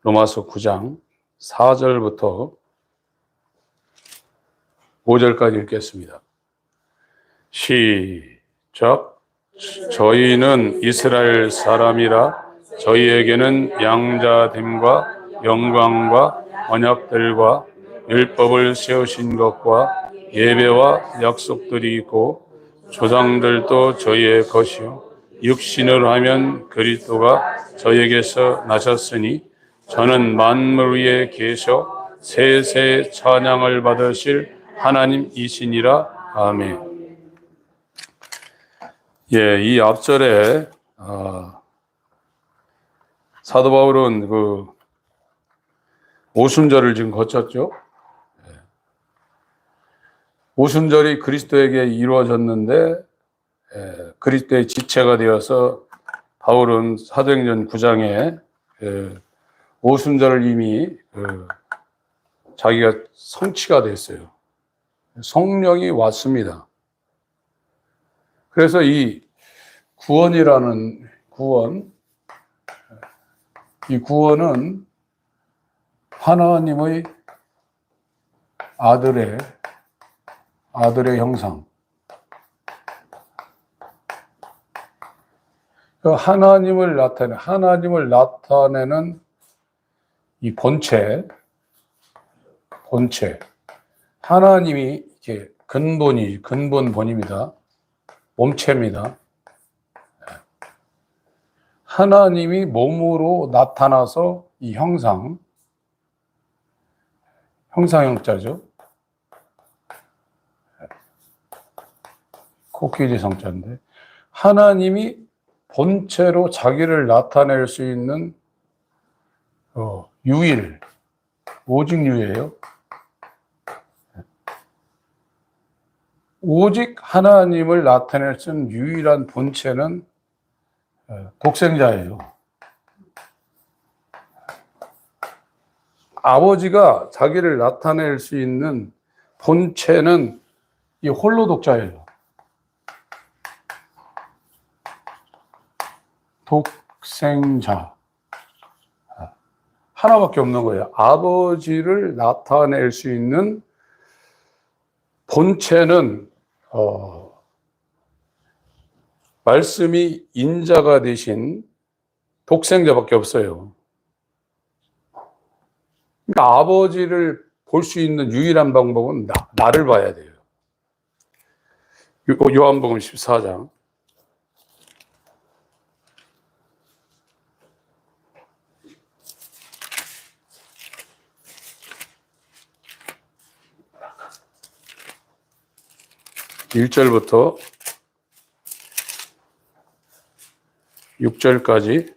로마서 9장 4절부터 5절까지 읽겠습니다. 시작. 저희는 이스라엘 사람이라 저희에게는 양자됨과 영광과 언약들과 율법을 세우신 것과 예배와 약속들이 있고 조상들도 저희의 것이요 육신으로 하면 그리스도가 저희에게서 나셨으니 저는 만물 위에 계셔 세세 찬양을 받으실 하나님이시니라. 아멘. 예, 이 앞절에 사도 바울은 그 오순절을 지금 거쳤죠. 오순절이 그리스도에게 이루어졌는데 그리스도의 지체가 되어서 바울은 사도행전 9장에 오순절을 이미 자기가 성취가 됐어요. 성령이 왔습니다. 그래서 이 구원이라는 이 구원은 하나님의 아들의 형상. 하나님을 나타내는 이 본체. 하나님이 이렇게 근본입니다. 몸체입니다. 하나님이 몸으로 나타나서 이 형상형자죠. 코끼리 성자인데 하나님이 본체로 자기를 나타낼 수 있는 오직 유예요. 오직 하나님을 나타낼 수 있는 유일한 본체는 독생자예요. 아버지가 자기를 나타낼 수 있는 본체는 이 홀로 독자예요. 독생자. 하나밖에 없는 거예요. 아버지를 나타낼 수 있는 본체는 말씀이 인자가 되신 독생자밖에 없어요. 그러니까 아버지를 볼 수 있는 유일한 방법은 나를 봐야 돼요. 요한복음 14장. (1절부터) 6절까지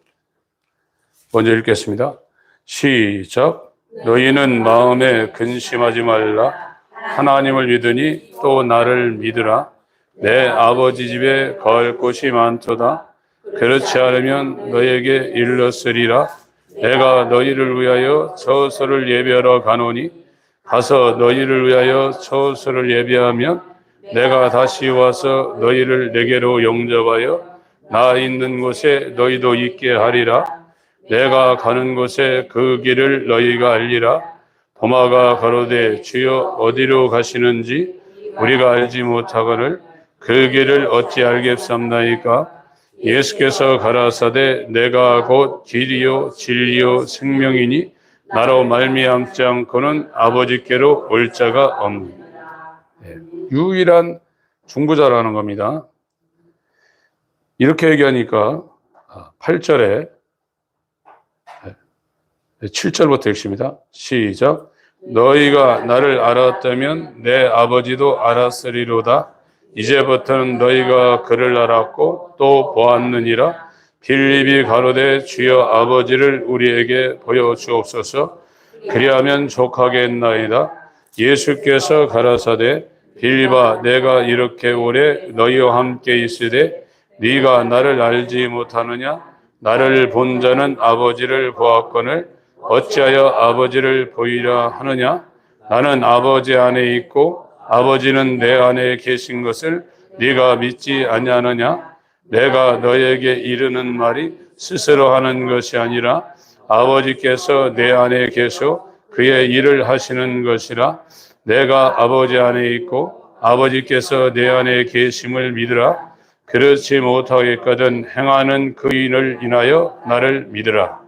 먼저 읽겠습니다. 시작. 너희는 마음에 근심하지 말라. 하나님을 믿으니 또 나를 믿으라. 내 아버지 집에 거할 곳이 많도다. 그렇지 않으면 너희에게 일렀으리라. 내가 너희를 위하여 처소를 예비하러 가노니 가서 너희를 위하여 처소를 예비하면 내가 다시 와서 너희를 내게로 영접하여 나 있는 곳에 너희도 있게 하리라. 내가 가는 곳에 그 길을 너희가 알리라. 도마가 가로되 주여 어디로 가시는지 우리가 알지 못하거늘 그 길을 어찌 알겠삼나이까. 예수께서 가라사대 내가 곧 길이요 진리요 생명이니 나로 말미암지 않고는 아버지께로 올 자가 없느니라. 유일한 중보자라는 겁니다. 이렇게 얘기하니까 8절에 7절부터 읽습니다. 시작. 너희가 나를 알았다면 내 아버지도 알았으리로다. 이제부터는 너희가 그를 알았고 또 보았느니라. 빌립이 가로되 주여 아버지를 우리에게 보여주옵소서. 그리하면 족하겠나이다. 예수께서 가라사대 빌립아 내가 이렇게 오래 너희와 함께 있으되 네가 나를 알지 못하느냐. 나를 본 자는 아버지를 보았거늘 어찌하여 아버지를 보이라 하느냐. 나는 아버지 안에 있고 아버지는 내 안에 계신 것을 네가 믿지 아니하느냐. 내가 너에게 이르는 말이 스스로 하는 것이 아니라 아버지께서 내 안에 계셔 그의 일을 하시는 것이라. 내가 아버지 안에 있고 아버지께서 내 안에 계심을 믿으라. 그렇지 못하겠거든 행하는 그 일을 인하여 나를 믿으라.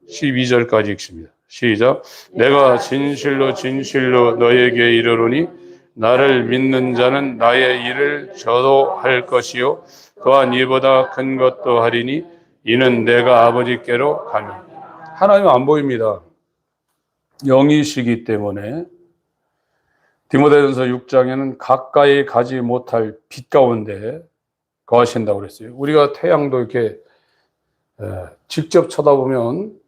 12절까지 읽습니다. 시작. 내가 진실로 진실로 너에게 이르노니 나를 믿는 자는 나의 일을 저도 할 것이요 또한 이보다 큰 것도 하리니 이는 내가 아버지께로 가니. 하나님 안 보입니다. 영이시기 때문에 디모데전서 6장에는 가까이 가지 못할 빛 가운데 거하신다고 그랬어요. 우리가 태양도 이렇게 직접 쳐다보면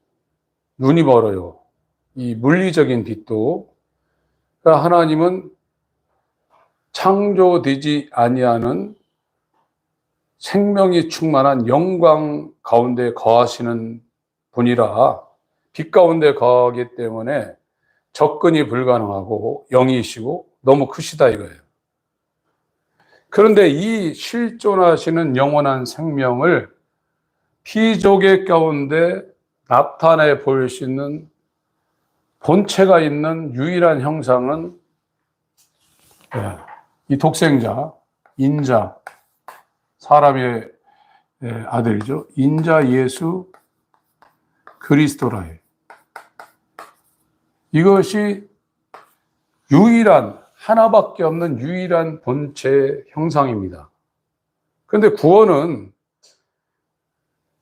눈이 멀어요. 이 물리적인 빛도. 그러니까 하나님은 창조되지 아니하는 생명이 충만한 영광 가운데 거하시는 분이라 빛 가운데 거하기 때문에 접근이 불가능하고 영이시고 너무 크시다 이거예요. 그런데 이 실존하시는 영원한 생명을 피조개 가운데 나타내 보일 수 있는 본체가 있는 유일한 형상은 이 독생자, 인자, 사람의 아들이죠. 인자 예수 그리스도라예요. 이것이 유일한, 하나밖에 없는 유일한 본체 형상입니다. 그런데 구원은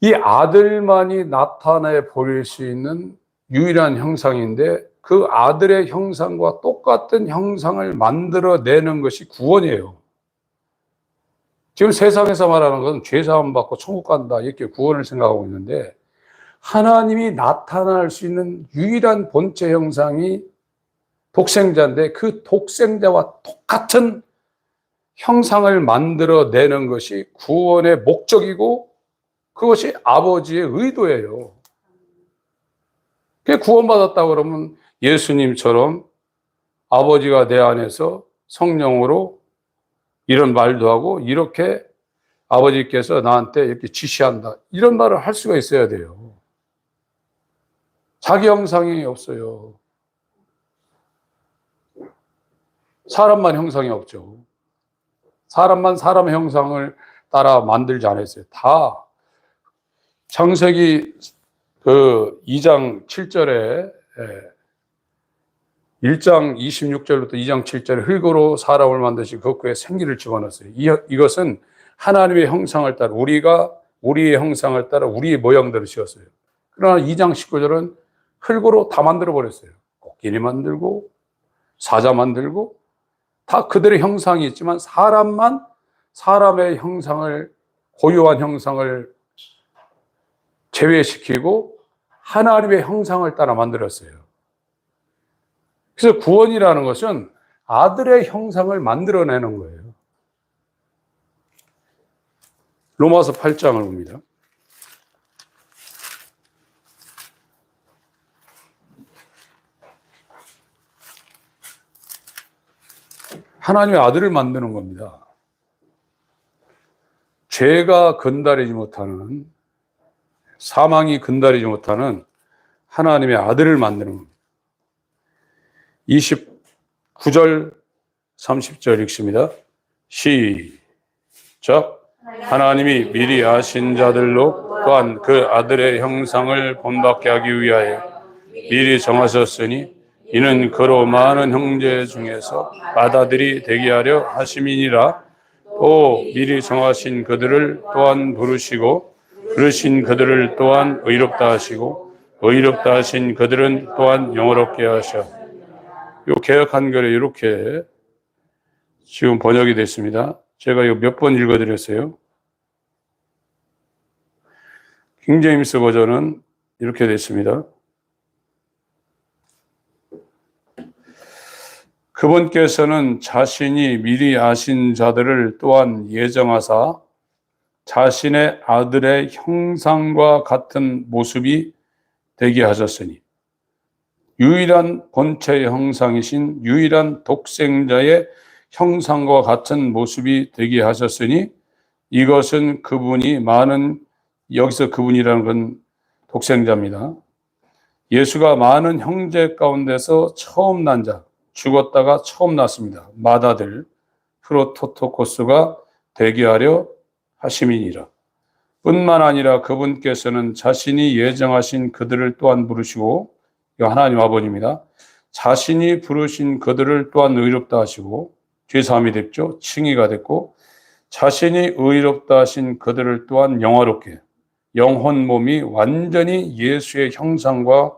이 아들만이 나타내 보일 수 있는 유일한 형상인데 그 아들의 형상과 똑같은 형상을 만들어내는 것이 구원이에요. 지금 세상에서 말하는 것은 죄사함 받고 천국 간다 이렇게 구원을 생각하고 있는데 하나님이 나타날 수 있는 유일한 본체 형상이 독생자인데 그 독생자와 똑같은 형상을 만들어내는 것이 구원의 목적이고 그것이 아버지의 의도예요. 구원받았다고 그러면 예수님처럼 아버지가 내 안에서 성령으로 이런 말도 하고 이렇게 아버지께서 나한테 이렇게 지시한다. 이런 말을 할 수가 있어야 돼요. 자기 형상이 없어요. 사람만 형상이 없죠. 사람만 사람의 형상을 따라 만들지 않았어요. 다 창세기 2장 7절에 1장 26절부터 2장 7절에 흙으로 사람을 만드시 그 위에 생기를 집어넣었어요. 이것은 하나님의 형상을 따라 우리의 형상을 따라 우리의 모양대로 지었어요. 그러나 2장 19절은 흙으로 다 만들어 버렸어요. 코끼리 만들고 사자 만들고 다 그들의 형상이 있지만 사람만 사람의 형상을 고유한 형상을 제외시키고 하나님의 형상을 따라 만들었어요. 그래서 구원이라는 것은 아들의 형상을 만들어내는 거예요. 로마서 8장을 봅니다. 하나님의 아들을 만드는 겁니다. 죄가 건달이지 못하는, 사망이 건달이지 못하는 하나님의 아들을 만드는 겁니다. 29절 30절 읽습니다. 시작. 하나님이 미리 아신 자들로 또한 그 아들의 형상을 본받게 하기 위하여 미리 정하셨으니 이는 그로 많은 형제 중에서 맏아들이 되게 하려 하심이니라. 또 미리 정하신 그들을 또한 부르시고 부르신 그들을 또한 의롭다 하시고 의롭다 하신 그들은 또한 영화롭게 하셔. 요 개역 한글에 이렇게 지금 번역이 됐습니다. 제가 이거 몇 번 읽어드렸어요. 킹제임스 버전은 이렇게 됐습니다. 그분께서는 자신이 미리 아신 자들을 또한 예정하사 자신의 아들의 형상과 같은 모습이 되게 하셨으니 유일한 본체의 형상이신 유일한 독생자의 형상과 같은 모습이 되게 하셨으니 이것은 그분이 많은, 여기서 그분이라는 건 독생자입니다. 예수가 많은 형제 가운데서 처음 난 자, 죽었다가 처음 났습니다. 맏아들 프로토토코스가 되게 하려 하심이니라. 뿐만 아니라 그분께서는 자신이 예정하신 그들을 또한 부르시고, 이거 하나님 아버지입니다. 자신이 부르신 그들을 또한 의롭다 하시고, 죄사함이 됐죠. 칭의가 됐고, 자신이 의롭다 하신 그들을 또한 영화롭게, 영혼 몸이 완전히 예수의 형상과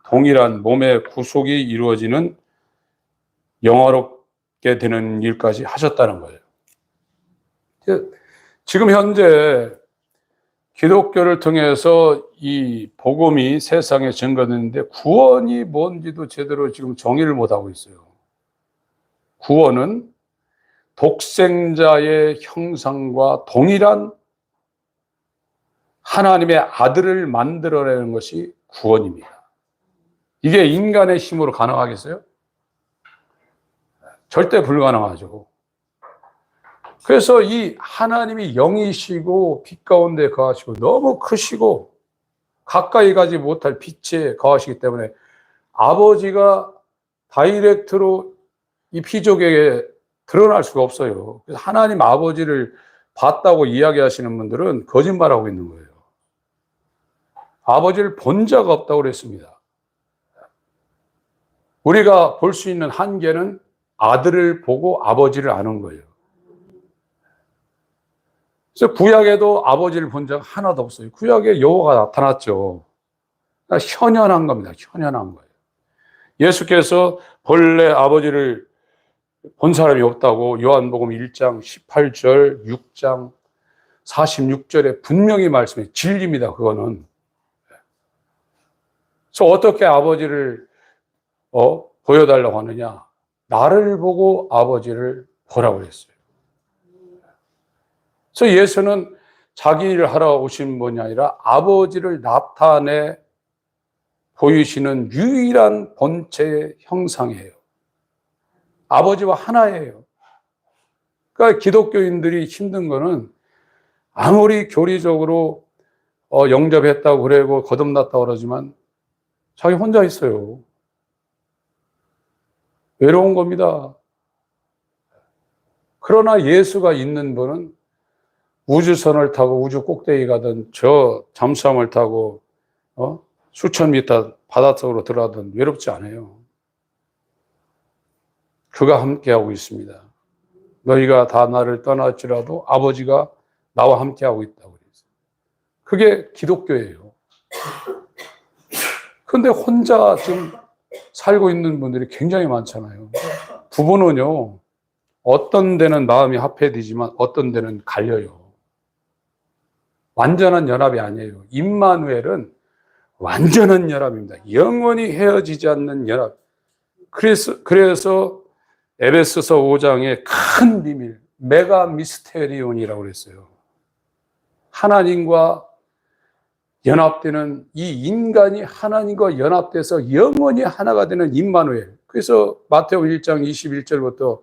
동일한 몸의 구속이 이루어지는 영화롭게 되는 일까지 하셨다는 거예요. 지금 현재 기독교를 통해서 이 복음이 세상에 전가되는데 구원이 뭔지도 제대로 지금 정의를 못하고 있어요. 구원은 독생자의 형상과 동일한 하나님의 아들을 만들어내는 것이 구원입니다. 이게 인간의 힘으로 가능하겠어요? 절대 불가능하죠. 그래서 이 하나님이 영이시고 빛 가운데 거하시고 너무 크시고 가까이 가지 못할 빛에 거하시기 때문에 아버지가 다이렉트로 이 피족에게 드러날 수가 없어요. 그래서 하나님 아버지를 봤다고 이야기하시는 분들은 거짓말하고 있는 거예요. 아버지를 본 자가 없다고 그랬습니다. 우리가 볼 수 있는 한계는 아들을 보고 아버지를 아는 거예요. 그래서 구약에도 아버지를 본 자가 하나도 없어요. 구약에 여호와가 나타났죠. 그러니까 현현한 겁니다. 현현한 거예요. 예수께서 본래 아버지를 본 사람이 없다고 요한복음 1장 18절, 6장 46절에 분명히 말씀해. 진리입니다. 그거는. 그래서 어떻게 아버지를 보여달라고 하느냐? 나를 보고 아버지를 보라고 그랬어요. 그래서 예수는 자기 일을 하러 오신 분이 아니라 아버지를 나타내 보이시는 유일한 본체의 형상이에요. 아버지와 하나예요. 그러니까 기독교인들이 힘든 거는 아무리 교리적으로 영접했다고 그러고 거듭났다고 그러지만 자기 혼자 있어요. 외로운 겁니다. 그러나 예수가 있는 분은 우주선을 타고 우주 꼭대기 가든 저 잠수함을 타고 수천 미터 바닷속으로 들어가든 외롭지 않아요. 그가 함께하고 있습니다. 너희가 다 나를 떠날지라도 아버지가 나와 함께하고 있다고 그랬어요. 그게 기독교예요. 그런데 혼자 지금 살고 있는 분들이 굉장히 많잖아요. 부부는요, 어떤 데는 마음이 합해지지만 어떤 데는 갈려요. 완전한 연합이 아니에요. 임마누엘은 완전한 연합입니다. 영원히 헤어지지 않는 연합. 그래서 에베소서 5장의 큰 비밀, 메가 미스테리온이라고 그랬어요. 하나님과 연합되는 이 인간이 하나님과 연합돼서 영원히 하나가 되는 임마누엘. 그래서 마태오 1장 21절부터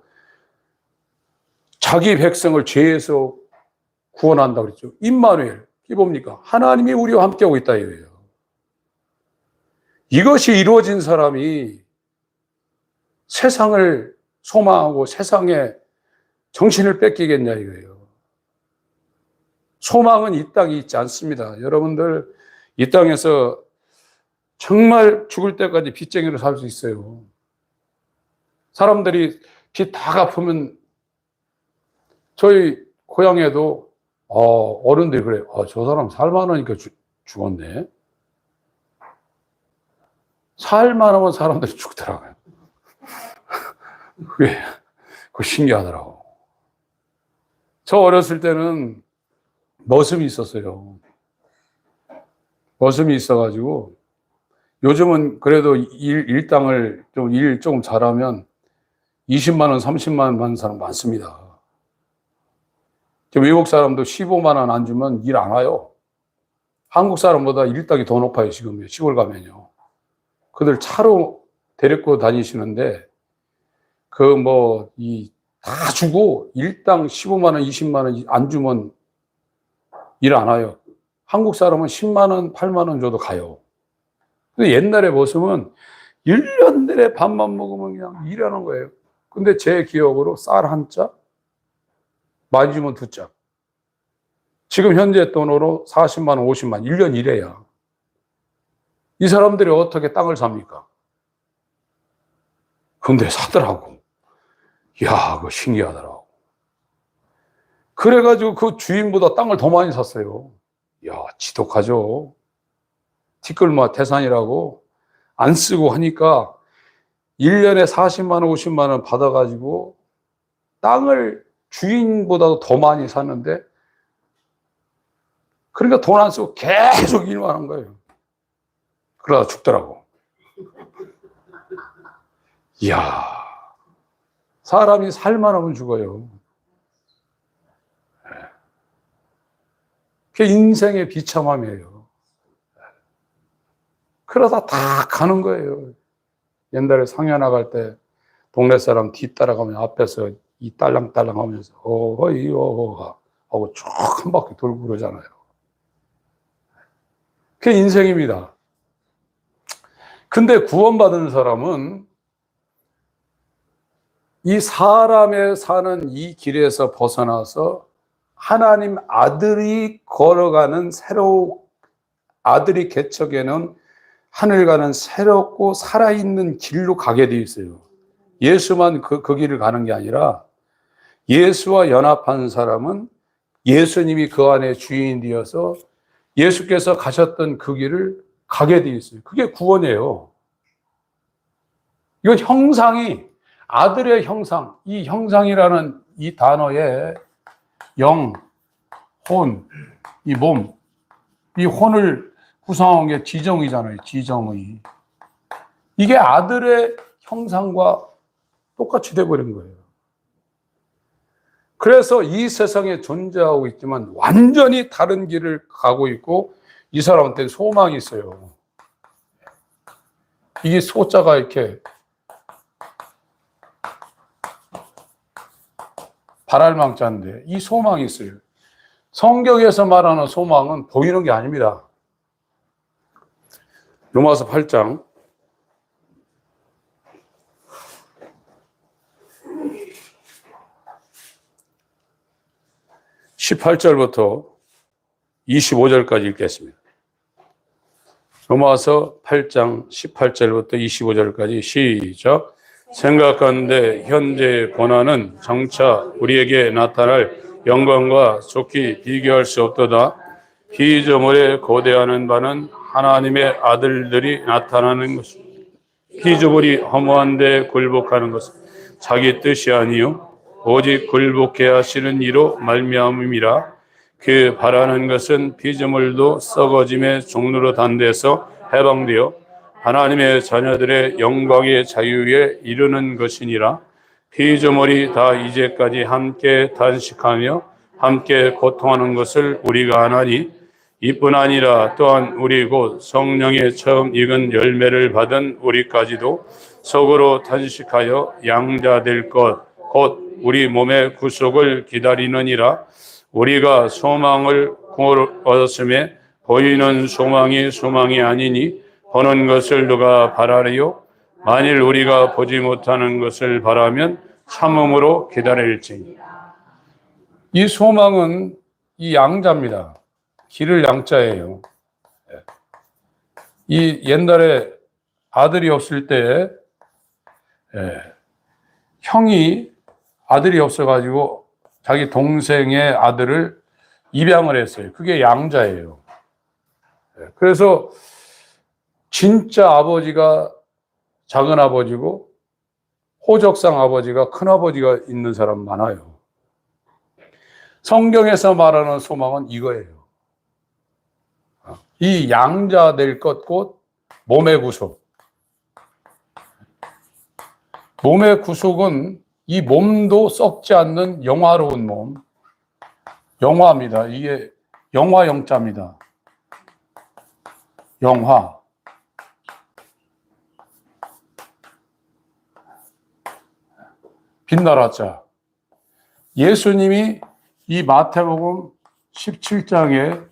자기 백성을 죄에서 구원한다고 그랬죠. 임마누엘. 이게 뭡니까? 하나님이 우리와 함께하고 있다 이거예요. 이것이 이루어진 사람이 세상을 소망하고 세상에 정신을 뺏기겠냐 이거예요. 소망은 이 땅에 있지 않습니다. 여러분들 이 땅에서 정말 죽을 때까지 빚쟁이로 살 수 있어요. 사람들이 빚 다 갚으면 저희 고향에도 어른들이 그래요. 저 사람 살만하니까 죽었네. 살만하면 사람들이 죽더라고요. 그거 신기하더라고. 저 어렸을 때는 머슴이 있었어요. 머슴이 있어가지고 요즘은 그래도 일당을 좀 잘하면 20만 원, 30만 원 받는 사람 많습니다. 외국 사람도 15만 원 안 주면 일 안 와요. 한국 사람보다 일당이 더 높아요, 지금 시골 가면요. 그들 차로 데리고 다니시는데 다 주고 일당 15만 원, 20만 원 안 주면 일 안 와요. 한국 사람은 10만 원, 8만 원 줘도 가요. 근데 옛날에 모습은 1년 내내 밥만 먹으면 그냥 일하는 거예요. 근데 제 기억으로 쌀 한 짝, 많이 주면 두 짝. 지금 현재 돈으로 40만 원, 50만 원, 1년 일해야. 이 사람들이 어떻게 땅을 삽니까? 근데 사더라고. 이야, 그거 신기하더라고. 그래가지고 그 주인보다 땅을 더 많이 샀어요. 이야, 지독하죠. 티끌마 태산이라고 안 쓰고 하니까 1년에 40만 원, 50만 원 받아가지고 땅을 주인보다도 더 많이 샀는데, 그러니까 돈 안 쓰고 계속 일만 한 거예요. 그러다 죽더라고. 이야, 사람이 살만하면 죽어요. 그게 인생의 비참함이에요. 그러다 다 가는 거예요. 옛날에 상해 나갈 때 동네 사람 뒤따라가면 앞에서 이 딸랑딸랑 하면서 어허이 어허 하고 쭉 한 바퀴 돌고 그러잖아요. 그게 인생입니다. 근데 구원받은 사람은 이 사람의 사는 이 길에서 벗어나서 하나님 아들이 걸어가는 아들이 개척해놓은 하늘 가는 새롭고 살아있는 길로 가게 돼 있어요. 예수만 그 길을 가는 게 아니라 예수와 연합한 사람은 예수님이 그 안에 주인이 되어서 예수께서 가셨던 그 길을 가게 돼 있어요. 그게 구원이에요. 이건 형상이, 아들의 형상, 이 형상이라는 이 단어에 영, 혼, 이 몸, 이 혼을 구성한 게 지정이잖아요. 지정의. 이게 아들의 형상과 똑같이 돼버린 거예요. 그래서 이 세상에 존재하고 있지만 완전히 다른 길을 가고 있고, 이 사람한테 소망이 있어요. 이게 소자가 이렇게 발알망자인데 이 소망이 있어요. 성경에서 말하는 소망은 보이는 게 아닙니다. 로마서 8장 18절부터 25절까지 읽겠습니다. 로마서 8장 18절부터 25절까지 시작. 생각하는데 현재의 고난은 장차 우리에게 나타날 영광과 속히 비교할 수 없도다. 피조물에 고대하는 바는 하나님의 아들들이 나타나는 것입니다. 피조물이 허무한 데 굴복하는 것은 자기 뜻이 아니요 오직 굴복해 하시는 이로 말미암음이라. 그 바라는 것은 피조물도 썩어짐의 종로로 단대해서 해방되어 하나님의 자녀들의 영광의 자유에 이르는 것이니라. 피조물이 다 이제까지 함께 단식하며 함께 고통하는 것을 우리가 아나니, 이뿐 아니라 또한 우리 곧 성령의 처음 익은 열매를 받은 우리까지도 속으로 단식하여 양자될 것 곧 우리 몸의 구속을 기다리느니라. 우리가 소망을 얻었음에 보이는 소망이 아니니 보는 것을 누가 바라리요? 만일 우리가 보지 못하는 것을 바라면 참음으로 기다릴지니. 이 소망은 이 양자입니다. 길을 양자예요. 이 옛날에 아들이 없을 때 형이 아들이 없어가지고 자기 동생의 아들을 입양을 했어요. 그게 양자예요. 그래서 진짜 아버지가 작은 아버지고 호적상 아버지가 큰 아버지가 있는 사람 많아요. 성경에서 말하는 소망은 이거예요. 이 양자 될 것 곧 몸의 구속. 몸의 구속은 이 몸도 썩지 않는 영화로운 몸. 영화입니다. 이게 영화 영자입니다. 영화. 빛나라 자. 예수님이 이 마태복음 17장에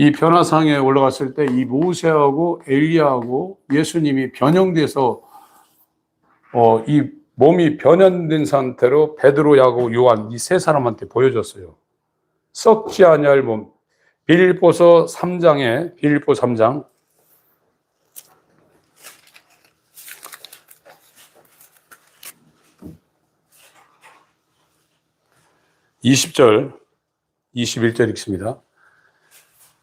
이 변화상에 올라갔을 때 이 모세하고 엘리야하고 예수님이 변형돼서 이 몸이 변형된 상태로 베드로, 야고보, 요한 이 세 사람한테 보여줬어요. 썩지 아니할 몸. 빌립보서 3장에 빌립보 3장 20절 21절 읽습니다.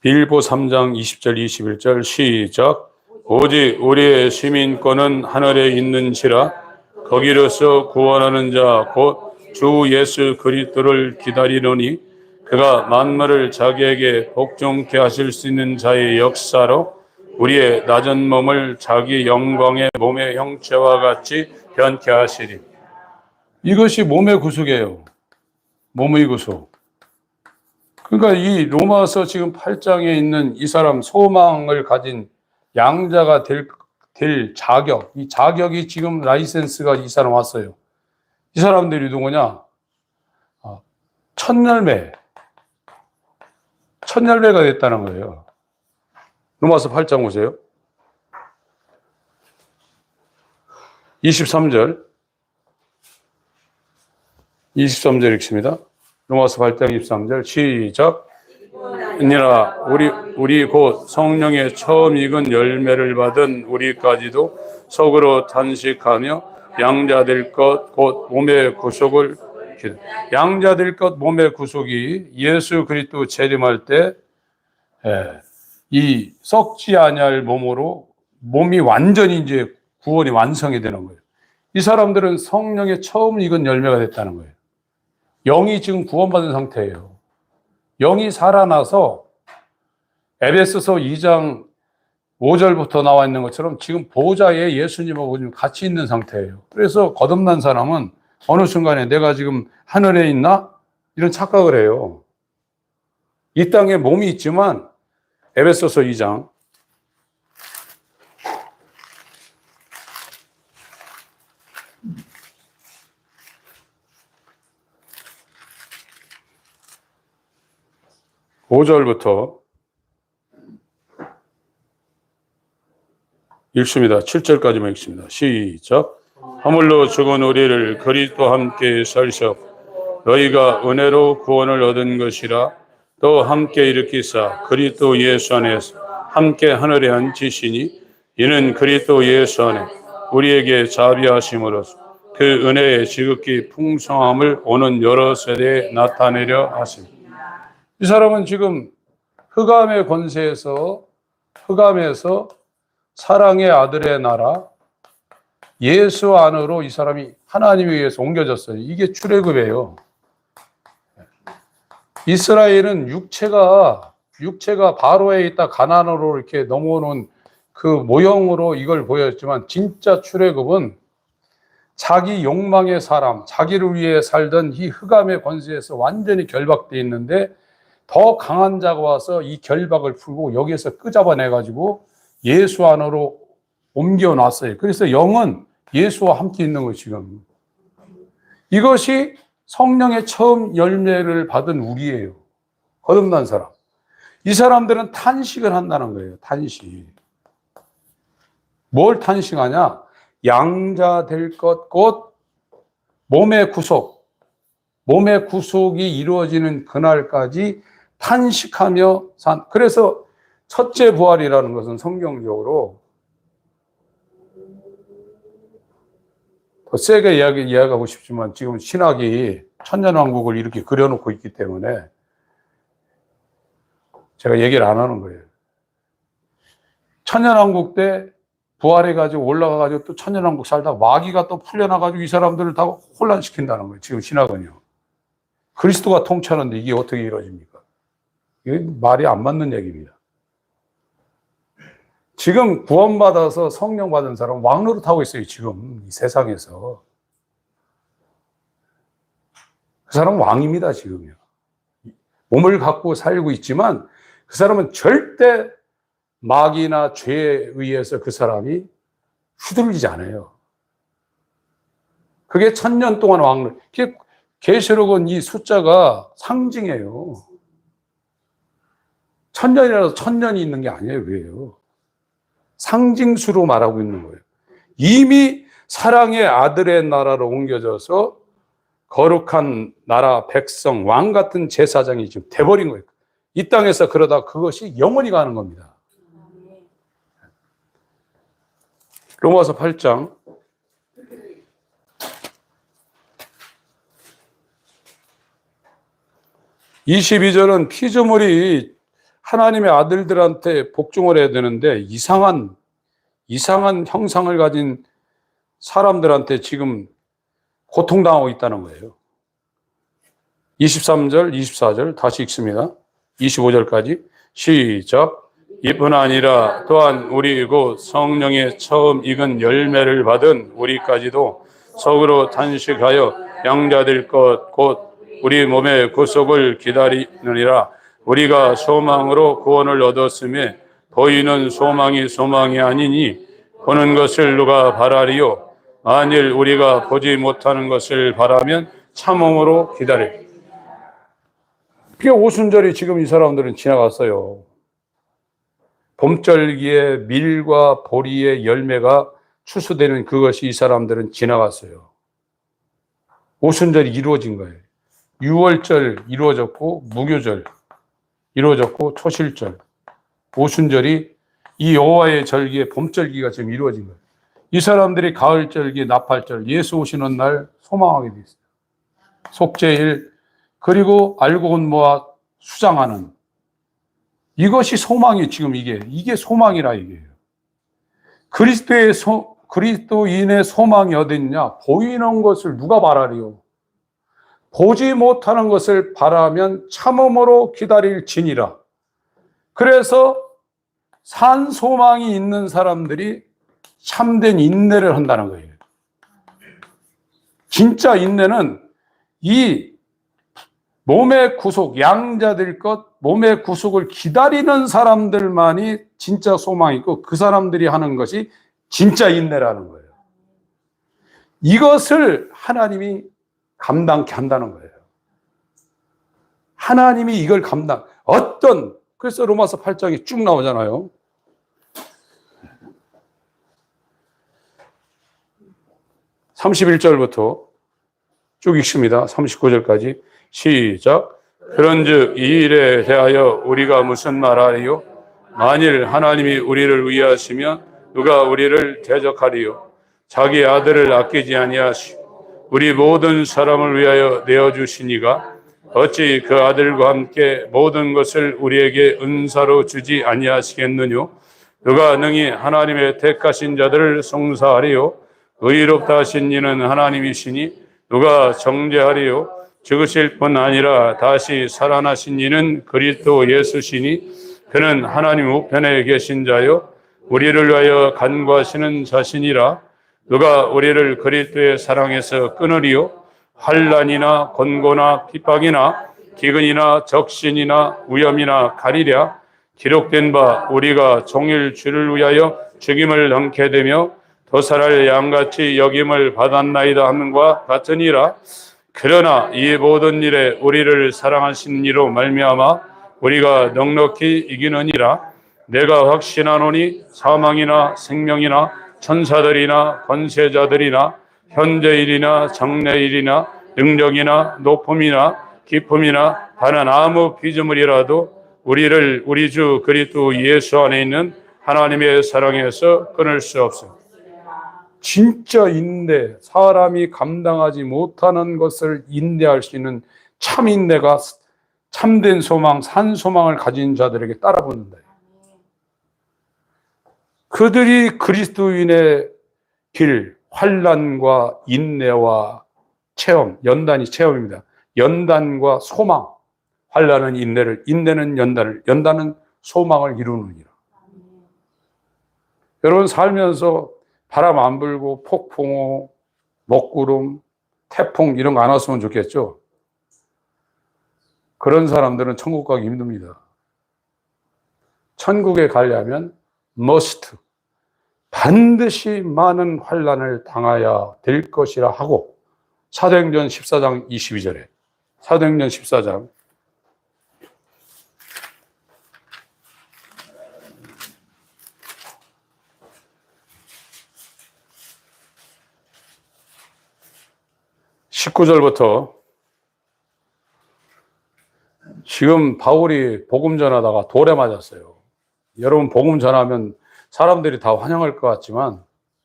빌립보 3장 20절 21절 시작. 오직 우리의 시민권은 하늘에 있는지라 거기로서 구원하는 자 곧 주 예수 그리스도를 기다리노니 그가 만물을 자기에게 복종케 하실 수 있는 자의 역사로 우리의 낮은 몸을 자기 영광의 몸의 형체와 같이 변케 하시리. 이것이 몸의 구속이에요. 몸의 구속. 그러니까 이 로마서 지금 8장에 있는 이 사람 소망을 가진 양자가 될 자격, 이 자격이 지금 라이센스가 이 사람 왔어요. 이 사람들이 누구냐? 첫열매가 됐다는 거예요. 로마서 8장 보세요. 23절 읽습니다. 로마서 8장 23절 시작. 이니라 우리 곧 성령의 처음 익은 열매를 받은 우리까지도 속으로 탄식하며 양자될 것 곧 몸의 구속을 양자될 것 몸의 구속이 예수 그리스도 재림할 때 이 썩지 아니할 몸으로 몸이 완전히 이제 구원이 완성이 되는 거예요. 이 사람들은 성령의 처음 익은 열매가 됐다는 거예요. 영이 지금 구원받은 상태예요. 영이 살아나서 에베소서 2장 5절부터 나와 있는 것처럼 지금 보좌에 예수님하고 지금 같이 있는 상태예요. 그래서 거듭난 사람은 어느 순간에 내가 지금 하늘에 있나? 이런 착각을 해요. 이 땅에 몸이 있지만 에베소서 2장 5절부터 읽습니다. 7절까지만 읽습니다. 시작. 하물로 죽은 우리를 그리스도와 함께 살려 너희가 은혜로 구원을 얻은 것이라 또 함께 일으키사 그리스도 예수 안에서 함께 하늘에 앉히시니 이는 그리스도 예수 안에 우리에게 자비하심으로써 그 은혜의 지극히 풍성함을 오는 여러 세대에 나타내려 하십니다. 이 사람은 지금 흑암의 권세에서 흑암에서 사랑의 아들의 나라 예수 안으로 이 사람이 하나님에 의해서 옮겨졌어요. 이게 출애굽이에요. 이스라엘은 육체가 바로에 있다 가나안으로 이렇게 넘어오는 그 모형으로 이걸 보였지만 진짜 출애굽은 자기 욕망의 사람, 자기를 위해 살던 이 흑암의 권세에서 완전히 결박되어 있는데 더 강한 자가 와서 이 결박을 풀고 여기에서 끄잡아내가지고 예수 안으로 옮겨놨어요. 그래서 영은 예수와 함께 있는 거예요, 지금. 이것이 성령의 처음 열매를 받은 우리예요. 거듭난 사람. 이 사람들은 탄식을 한다는 거예요, 탄식. 뭘 탄식하냐? 양자 될 것 곧 몸의 구속이 이루어지는 그날까지 탄식하며 그래서 첫째 부활이라는 것은 성경적으로 더 세게 이야기하고 싶지만 지금 신학이 천년왕국을 이렇게 그려놓고 있기 때문에 제가 얘기를 안 하는 거예요. 천년왕국 때 부활해가지고 올라가가지고 또 천년왕국 살다가 마귀가 또 풀려나가지고 이 사람들을 다 혼란시킨다는 거예요. 지금 신학은요. 그리스도가 통치하는데 이게 어떻게 이루어집니까? 이게 말이 안 맞는 얘기입니다. 지금 구원받아서 성령 받은 사람은 왕노릇 하고 있어요. 지금 이 세상에서. 그 사람은 왕입니다. 지금요. 몸을 갖고 살고 있지만 그 사람은 절대 마귀나 죄에 의해서 그 사람이 휘둘리지 않아요. 그게 1000년 동안 왕노릇. 계시록은 이 숫자가 상징이에요. 천년이라서 천년이 있는 게 아니에요. 왜요? 상징수로 말하고 있는 거예요. 이미 사랑의 아들의 나라로 옮겨져서 거룩한 나라 백성, 왕 같은 제사장이 지금 돼버린 거예요. 이 땅에서 그러다 그것이 영원히 가는 겁니다. 로마서 8장 22절은 피조물이 하나님의 아들들한테 복종을 해야 되는데 이상한 형상을 가진 사람들한테 지금 고통당하고 있다는 거예요. 23절, 24절 다시 읽습니다. 25절까지 시작. 이뿐 아니라 또한 우리 곧 성령의 처음 익은 열매를 받은 우리까지도 속으로 탄식하여 양자될 것 곧 우리 몸의 구속을 기다리느니라. 우리가 소망으로 구원을 얻었음에 보이는 소망이 소망이 아니니 보는 것을 누가 바라리요. 만일 우리가 보지 못하는 것을 바라면 참음으로 기다려. 그게 오순절이 지금 이 사람들은 지나갔어요. 봄절기에 밀과 보리의 열매가 추수되는 그것이 이 사람들은 지나갔어요. 오순절이 이루어진 거예요. 유월절 이루어졌고 무교절 이루어졌고 초실절, 오순절이 이 여호와의 절기에 봄절기가 지금 이루어진 거예요. 이 사람들이 가을절기, 나팔절, 예수 오시는 날 소망하게 돼 있어요. 속죄일, 그리고 알곡은 모아 수장하는 이것이 소망이 지금 이게 소망이라 이게요. 그리스도인의 소망이 어디 있냐? 보이는 것을 누가 바라리요? 보지 못하는 것을 바라면 참음으로 기다릴지니라. 그래서 산 소망이 있는 사람들이 참된 인내를 한다는 거예요. 진짜 인내는 이 몸의 구속, 양자될 것, 몸의 구속을 기다리는 사람들만이 진짜 소망이 있고 그 사람들이 하는 것이 진짜 인내라는 거예요. 이것을 하나님이 감당케 한다는 거예요. 하나님이 이걸 그래서 로마서 8장에 쭉 나오잖아요. (31절부터) 쭉 읽습니다. 39절까지 시작. 그런즉 이 일에 대하여 우리가 무슨 말하리요? 만일 하나님이 우리를 위하시면 누가 우리를 대적하리요? 자기 아들을 아끼지 아니하시고 우리 모든 사람을 위하여 내어주시니가 어찌 그 아들과 함께 모든 것을 우리에게 은사로 주지 아니하시겠느뇨? 누가 능히 하나님의 택하신 자들을 송사하리요? 의롭다 하신 이는 하나님이시니 누가 정죄하리요? 죽으실 뿐 아니라 다시 살아나신 이는 그리스도 예수시니 그는 하나님 우편에 계신 자요 우리를 위하여 간구하시는 자신이라. 누가 우리를 그리스도의 사랑에서 끊으리요? 환난이나 권고나 핍박이나 기근이나 적신이나 위험이나 가리랴. 기록된 바 우리가 종일 주를 위하여 죽임을 당케 되며 도살할 양같이 여김을 받았나이다 함과 같으니라. 그러나 이 모든 일에 우리를 사랑하신 이로 말미암아 우리가 넉넉히 이기느니라. 내가 확신하노니 사망이나 생명이나 천사들이나 권세자들이나 현재일이나 장래일이나 능력이나 높음이나 기쁨이나 다른 아무 피조물이라도 우리를 우리 주 그리스도 예수 안에 있는 하나님의 사랑에서 끊을 수 없습니다. 진짜 인내, 사람이 감당하지 못하는 것을 인내할 수 있는 참 인내가 참된 소망, 산 소망을 가진 자들에게 따라붙는다. 그들이 그리스도인의 길, 환난과 인내와 체험, 연단이 체험입니다. 연단과 소망, 환난은 인내를, 인내는 연단을, 연단은 소망을 이루느니라. 여러분 살면서 바람 안 불고 폭풍우, 먹구름, 태풍 이런 거 안 왔으면 좋겠죠. 그런 사람들은 천국 가기 힘듭니다. 천국에 가려면 must, 반드시 많은 환난을 당해야 될 것이라 하고 사도행전 14장 22절에 사도행전 14장 19절부터 지금 바울이 복음 전하다가 돌에 맞았어요. 여러분 복음 전하면 사람들이 다 환영할 것 같지만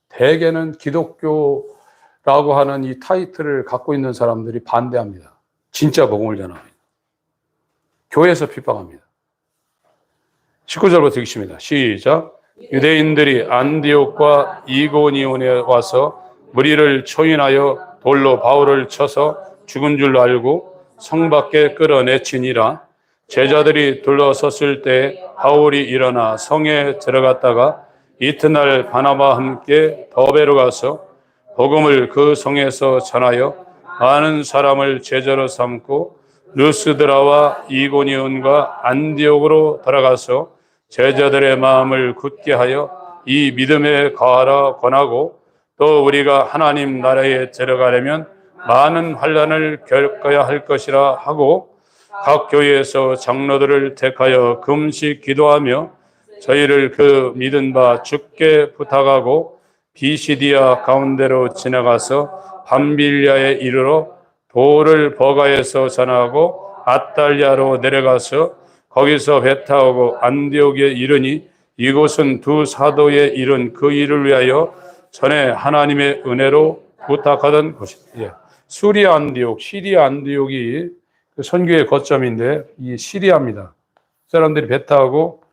대개는 기독교라고 하는 이 타이틀을 갖고 있는 사람들이 반대합니다. 진짜 복음을 전합니다. 교회에서 핍박합니다. 19절부터 읽습니다. 시작. 유대인들이 안디옥과 이고니온에 와서 무리를 초인하여 돌로 바울을 쳐서 죽은 줄 알고 성 밖에 끌어내치니라. 제자들이 둘러섰을 때 바울이 일어나 성에 들어갔다가 이튿날 바나바와 함께 더베로 가서 복음을 그 성에서 전하여 많은 사람을 제자로 삼고 루스드라와 이고니온과 안디옥으로 돌아가서 제자들의 마음을 굳게 하여 이 믿음에 거하라 권하고 또 우리가 하나님 나라에 들어가려면 많은 환난을 겪어야 할 것이라 하고 각 교회에서 장로들을 택하여 금식 기도하며 저희를 그 믿은 바 주께 부탁하고 비시디아 가운데로 지나가서 밤빌리아에 이르러 도를 버가에서 전하고 아달리아로 내려가서 거기서 배 타고 안디옥에 이르니 이곳은 두 사도에 이른 그 일을 위하여 전에 하나님의 은혜로 부탁하던 곳이다. 수리아 안디옥, 시리아 안디옥이 그 선교의 거점인데 이 시리아입니다. 사람들이 배 타고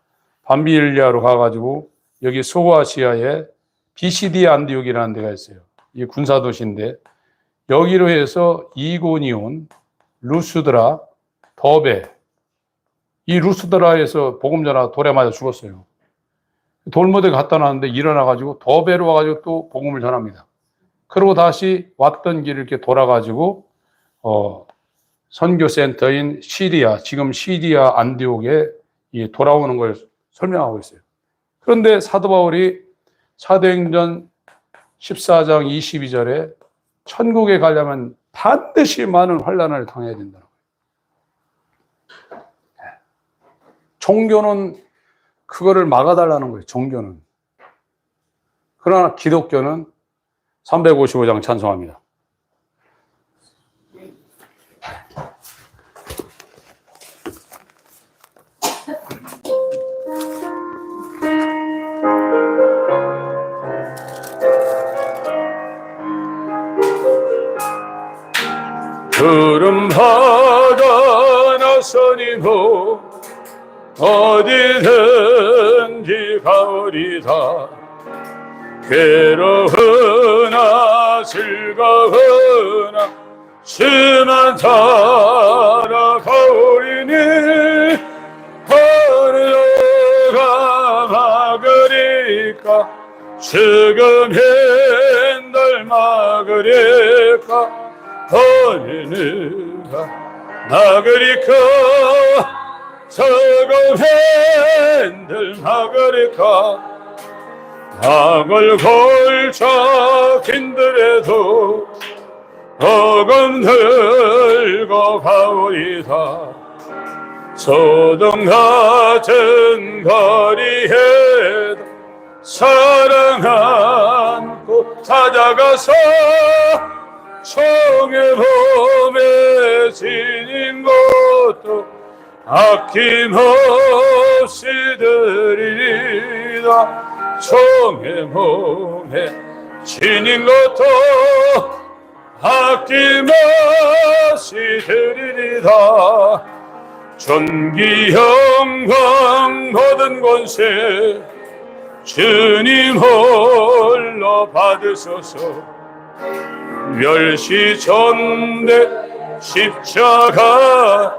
밤빌리아로 가가지고 여기 소아시아에 비시디아 안디옥이라는 데가 있어요. 이 군사도시인데 여기로 해서 이고니온, 루스드라, 더베 이 루스드라에서 복음 전하다 돌에 맞아 죽었어요. 돌무대 갖다 놨는데 일어나가지고 더베로 와가지고 또 복음을 전합니다. 그리고 다시 왔던 길을 이렇게 돌아가지고 선교센터인 시리아, 지금 시리아 안디옥에 돌아오는 걸 설명하고 있어요. 그런데 사도 바울이 사도행전 14장 22절에 천국에 가려면 반드시 많은 환난을 당해야 된다는 거예요. 종교는 그거를 막아달라는 거예요. 종교는. 그러나 기독교는 355장 찬송합니다. 푸른 바다 나서니고 어디든지 가오리다. 괴로우나 즐거우나 수만 따라 가오리니 어느 누가 막으리까 지금 날 막으리까 어느 누가 막으리까 저금핸들 막으리까 악을 걸쳐 긴들에도 어금 들고 가오리다. 소동 같은 거리에도 사랑 안고 찾아가서 총의 몸에 지닌 것도 아낌없이 드리리다. 총의 몸에 지닌 것도 아낌없이 드리리다. 존귀 영광 모든 권세 주님 홀로 받으소서. 멸시 전대 십자가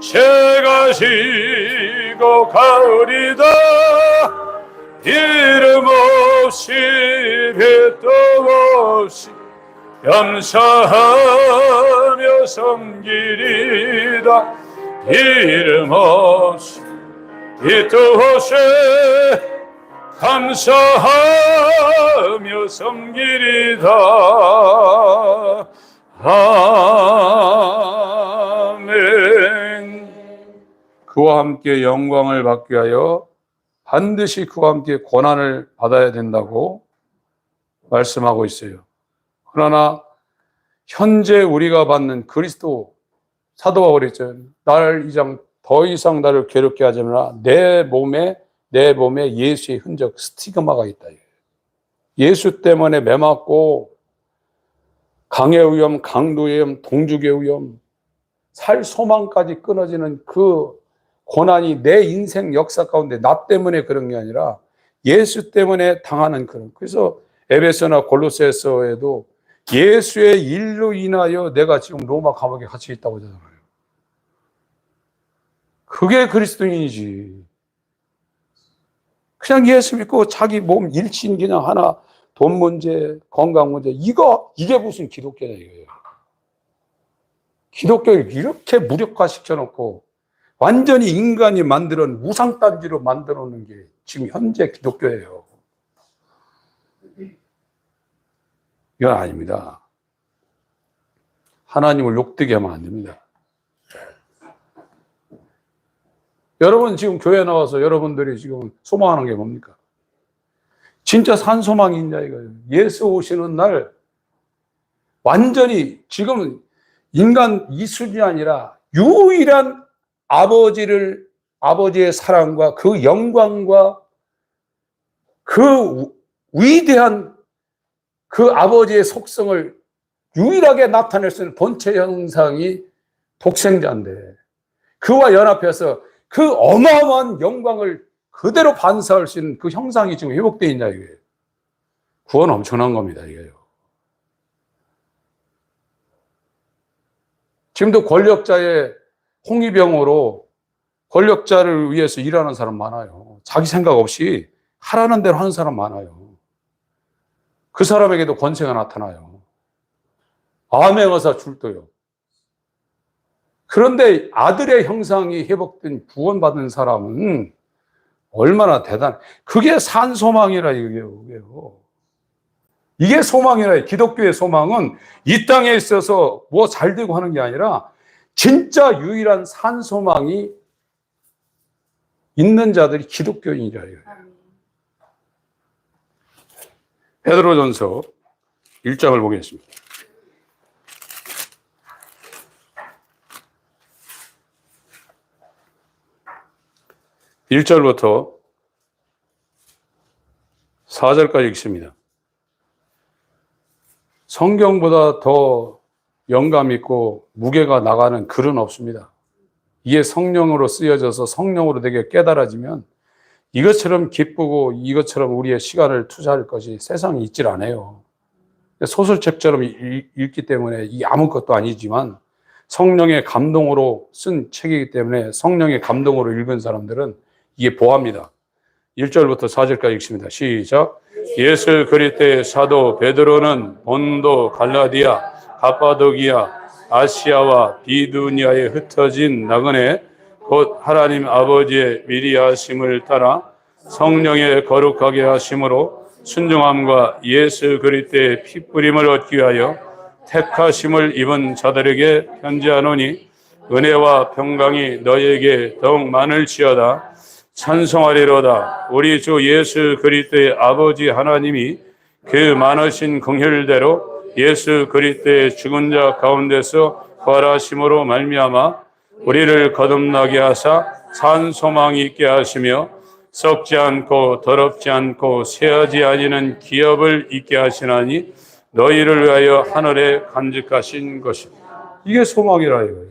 제가 지고 가오리다. 이름 없이 빛도 없이 감사하며 섬기리다. 이름 없이 빛도 없이 감사하며 섬기리다. 아멘. 그와 함께 영광을 받게 하여 반드시 그와 함께 고난을 받아야 된다고 말씀하고 있어요. 그러나 현재 우리가 받는 그리스도 사도가 그랬죠. 나를 더 이상 나를 괴롭게 하지 마라. 내 몸에 예수의 흔적, 스티그마가 있다. 예수 때문에 매맞고 강의 위험, 강도의 위험, 동죽의 위험, 살 소망까지 끊어지는 그 고난이 내 인생 역사 가운데 나 때문에 그런 게 아니라 예수 때문에 당하는 그런. 그래서 에베소나 골로새서에도 예수의 일로 인하여 내가 지금 로마 감옥에 갇혀 있다고 하잖아요. 그게 그리스도인이지. 그냥 예수 믿고 자기 몸 일신 그냥 하나, 돈 문제, 건강 문제, 이게 무슨 기독교냐 이거예요. 기독교를 이렇게 무력화시켜놓고 완전히 인간이 만들어낸 우상단지로 만들어 놓은 게 지금 현재 기독교예요. 이건 아닙니다. 하나님을 욕되게 하면 안 됩니다. 여러분 지금 교회 나와서 여러분들이 지금 소망하는 게 뭡니까? 진짜 산 소망이 있냐 이거예요. 예수 오시는 날 완전히 지금 인간 이 수준이 아니라 유일한 아버지의 사랑과 그 영광과 그 위대한 그 아버지의 속성을 유일하게 나타낼 수 있는 본체 형상이 독생자인데 그와 연합해서 그 어마어마한 영광을 그대로 반사할 수 있는 그 형상이 지금 회복되어 있냐 이거예요. 구원 엄청난 겁니다 이게요. 지금도 권력자의 홍위병으로 권력자를 위해서 일하는 사람 많아요. 자기 생각 없이 하라는 대로 하는 사람 많아요. 그 사람에게도 권세가 나타나요. 암행어사 출도요. 그런데 아들의 형상이 회복된 구원받은 사람은 얼마나 그게 산 소망이라 이게요. 이게 소망이라. 기독교의 소망은 이 땅에 있어서 뭐 잘 되고 하는 게 아니라 진짜 유일한 산 소망이 있는 자들이 기독교인이라 이거예요. 베드로전서 1장을 보겠습니다. 1절부터 4절까지 읽습니다. 성경보다 더 영감 있고 무게가 나가는 글은 없습니다. 이게 성령으로 쓰여져서 성령으로 되게 깨달아지면 이것처럼 기쁘고 이것처럼 우리의 시간을 투자할 것이 세상에 있질 않아요. 소설책처럼 읽기 때문에 이게 아무것도 아니지만 성령의 감동으로 쓴 책이기 때문에 성령의 감동으로 읽은 사람들은 이게 보합니다. 1절부터 4절까지 읽습니다. 시작. 예수 그리스도의 사도 베드로는 본도, 갈라디아, 갑바도기아, 아시아와 비두니아에 흩어진 나그네 곧 하나님 아버지의 미리 하심을 따라 성령의 거룩하게 하심으로 순종함과 예수 그리스도의 피뿌림을 얻기 위하여 택하심을 입은 자들에게 편지하노니 은혜와 평강이 너희에게 더욱 많을지어다. 찬송하리로다. 우리 주 예수 그리스도의 아버지 하나님이 그 많으신 긍휼대로 예수 그리스도의 죽은 자 가운데서 부활하심으로 말미암아 우리를 거듭나게 하사 산 소망이 있게 하시며 썩지 않고 더럽지 않고 쇠하지 아니는 기업을 있게 하시나니 너희를 위하여 하늘에 간직하신 것입니다. 이게 소망이라 이거예요.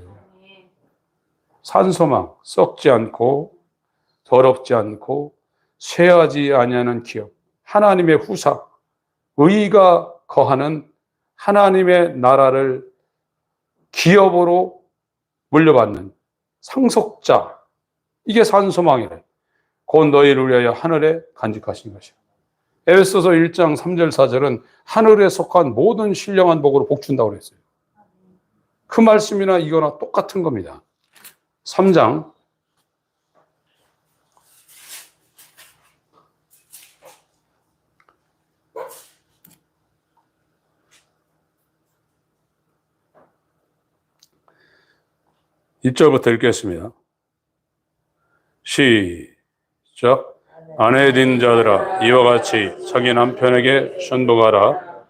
산 소망, 썩지 않고 더럽지 않고 쇠하지 아니하는 기업, 하나님의 후사, 의가 거하는 하나님의 나라를 기업으로 물려받는 상속자, 이게 산 소망이래. 곧 너희를 위하여 하늘에 간직하신 것이야. 에베소서 1장 3절 4절은 하늘에 속한 모든 신령한 복으로 복준다고 그랬어요. 그 말씀이나 이거나 똑같은 겁니다. 3장 1절부터 읽겠습니다. 시작. 아내 된 자들아 이와 같이 자기 남편에게 순복하라.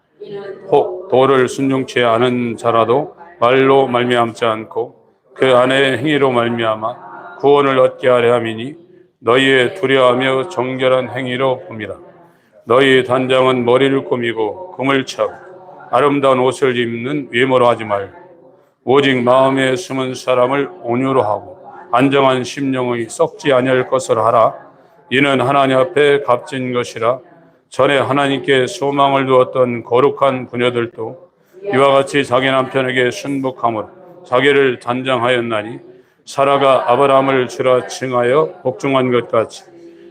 혹 도를 순종치 않은 자라도 말로 말미암지 않고 그 안에 행위로 말미암아 구원을 얻게 하려 함이니 너희의 두려워하며 정결한 행위로 봅니다. 너희 단장은 머리를 꾸미고 금을 차고 아름다운 옷을 입는 외모로 하지 말고 오직 마음에 숨은 사람을 온유로 하고 안정한 심령의 썩지 아니할 것을 하라. 이는 하나님 앞에 값진 것이라. 전에 하나님께 소망을 두었던 거룩한 부녀들도 이와 같이 자기 남편에게 순복함으로 자기를 단장하였나니 사라가 아브라함을 주라 칭하여 복종한 것 같이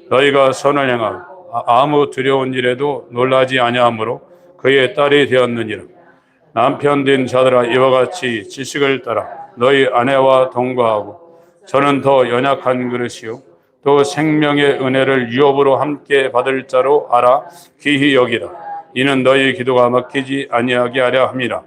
너희가 선을 행하고 아무 두려운 일에도 놀라지 아니하므로 그의 딸이 되었느니라. 남편 된 자들아 이와 같이 지식을 따라 너희 아내와 동거하고 저는 더 연약한 그릇이요 또 생명의 은혜를 유업으로 함께 받을 자로 알아 귀히 여기라. 이는 너희 기도가 막히지 아니하게 하려 함이라.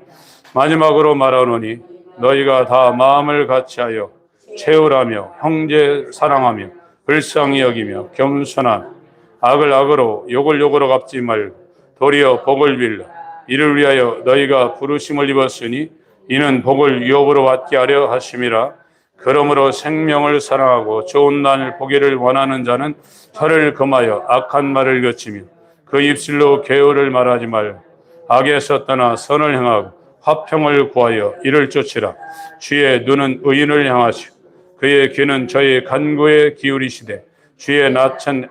마지막으로 말하노니 너희가 다 마음을 같이하여 채우라며 형제 사랑하며 불쌍히 여기며 겸손한 악을 악으로 욕을 욕으로 갚지 말고 도리어 복을 빌라. 이를 위하여 너희가 부르심을 입었으니 이는 복을 유업으로 받게 하려 하심이라. 그러므로 생명을 사랑하고 좋은 날 보기를 원하는 자는 혀를 금하여 악한 말을 거치며 그 입술로 계율을 말하지 말고 악에서 떠나 선을 행하고 화평을 구하여 이를 쫓으라. 주의 눈은 의인을 향하시고 그의 귀는 저희 간구에 기울이시되 주의 낯은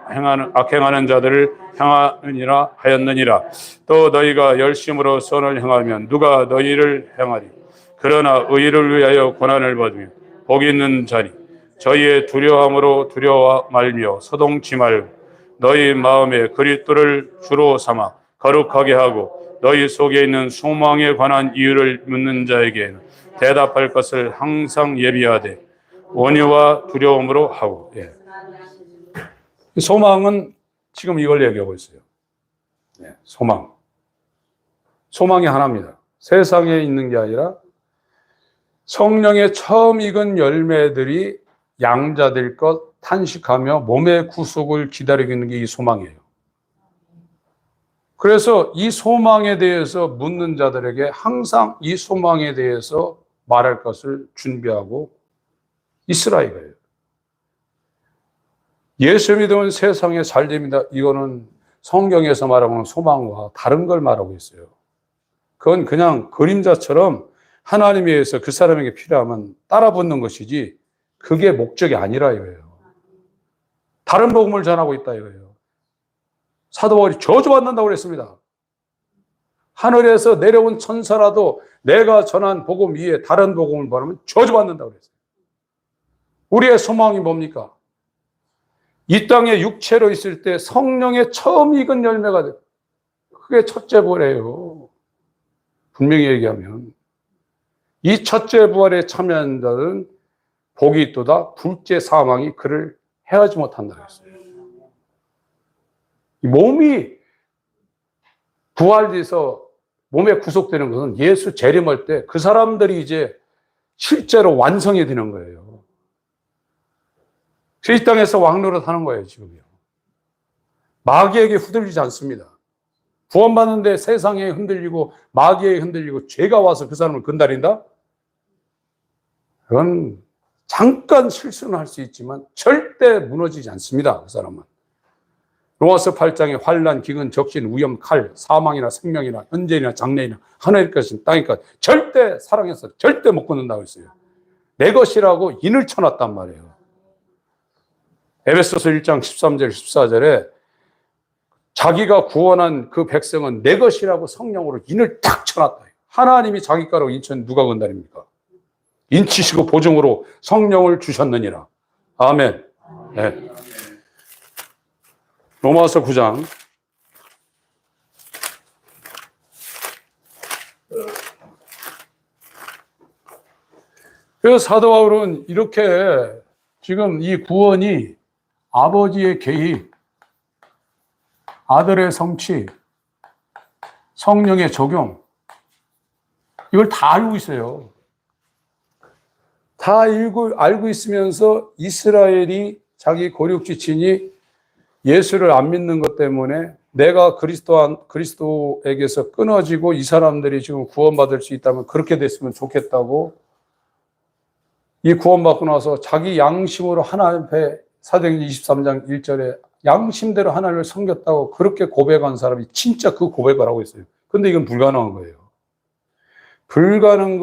악행하는 자들을 향하느니라 하였느니라. 또 너희가 열심으로 선을 행하면 누가 너희를 행하리. 그러나 의를 위하여 고난을 받으며 복 있는 자니 저희의 두려움으로 두려워 말며 서동치 말고 너희 마음에 그리스도를 주로 삼아 거룩하게 하고 너희 속에 있는 소망에 관한 이유를 묻는 자에게는 대답할 것을 항상 예비하되 온유와 두려움으로 하고. 소망은 지금 이걸 얘기하고 있어요. 소망. 소망이 하나입니다. 세상에 있는 게 아니라 성령의 처음 익은 열매들이 양자될 것 탄식하며 몸의 구속을 기다리고 있는 게 이 소망이에요. 그래서 이 소망에 대해서 묻는 자들에게 항상 이 소망에 대해서 말할 것을 준비하고 있으라 이거예요. 예수 믿으면 세상에 잘 됩니다. 이거는 성경에서 말하는 소망과 다른 걸 말하고 있어요. 그건 그냥 그림자처럼 하나님에 의해서 그 사람에게 필요하면 따라 붙는 것이지 그게 목적이 아니라 이거예요. 다른 복음을 전하고 있다 이거예요. 사도 바울이 저주받는다고 그랬습니다. 하늘에서 내려온 천사라도 내가 전한 복음 위에 다른 복음을 말하면 저주받는다고 그랬어요. 우리의 소망이 뭡니까? 이 땅에 육체로 있을 때 성령의 처음 익은 열매가 돼. 그게 첫째 부활이에요. 분명히 얘기하면. 이 첫째 부활에 참여한 자들은 복이 있도다. 둘째 사망이 그를 해하지 못한다고 했어요. 몸이 부활돼서 몸에 구속되는 것은 예수 재림할 때 그 사람들이 이제 실제로 완성이 되는 거예요. 이 땅에서 왕노릇 하는 거예요, 지금요. 마귀에게 흔들리지 않습니다. 구원받는데 세상에 흔들리고 마귀에 흔들리고 죄가 와서 그 사람을 건드린다? 그건 잠깐 실수는 할 수 있지만 절대 무너지지 않습니다, 그 사람은. 로마서 8장에 환난, 기근, 적신, 위험, 칼, 사망이나 생명이나 현재이나 장래이나 하늘의 것인 땅의 것 절대 사랑해서 절대 못 끊는다고 했어요. 내 것이라고 인을 쳐놨단 말이에요. 에베소서 1장 13절 14절에 자기가 구원한 그 백성은 내 것이라고 성령으로 인을 탁 쳐놨다. 하나님이 자기 거라고 인천 누가 건드립니까? 인치시고 보증으로 성령을 주셨느니라. 아멘. 네. 로마서 9장 그래서 사도 바울은 이렇게 지금 이 구원이 아버지의 개입, 아들의 성취, 성령의 적용, 이걸 다 알고 있어요. 다 알고 있으면서 이스라엘이 자기 고륙지친이 예수를 안 믿는 것 때문에 내가 그리스도에게서 끊어지고 이 사람들이 지금 구원받을 수 있다면 그렇게 됐으면 좋겠다고, 이 구원받고 나서 자기 양심으로 하나님 앞에 사도행전 23장 1절에 양심대로 하나님을 섬겼다고 그렇게 고백한 사람이 진짜 그 고백을 하고 있어요. 근데 이건 불가능한 거예요. 불가능한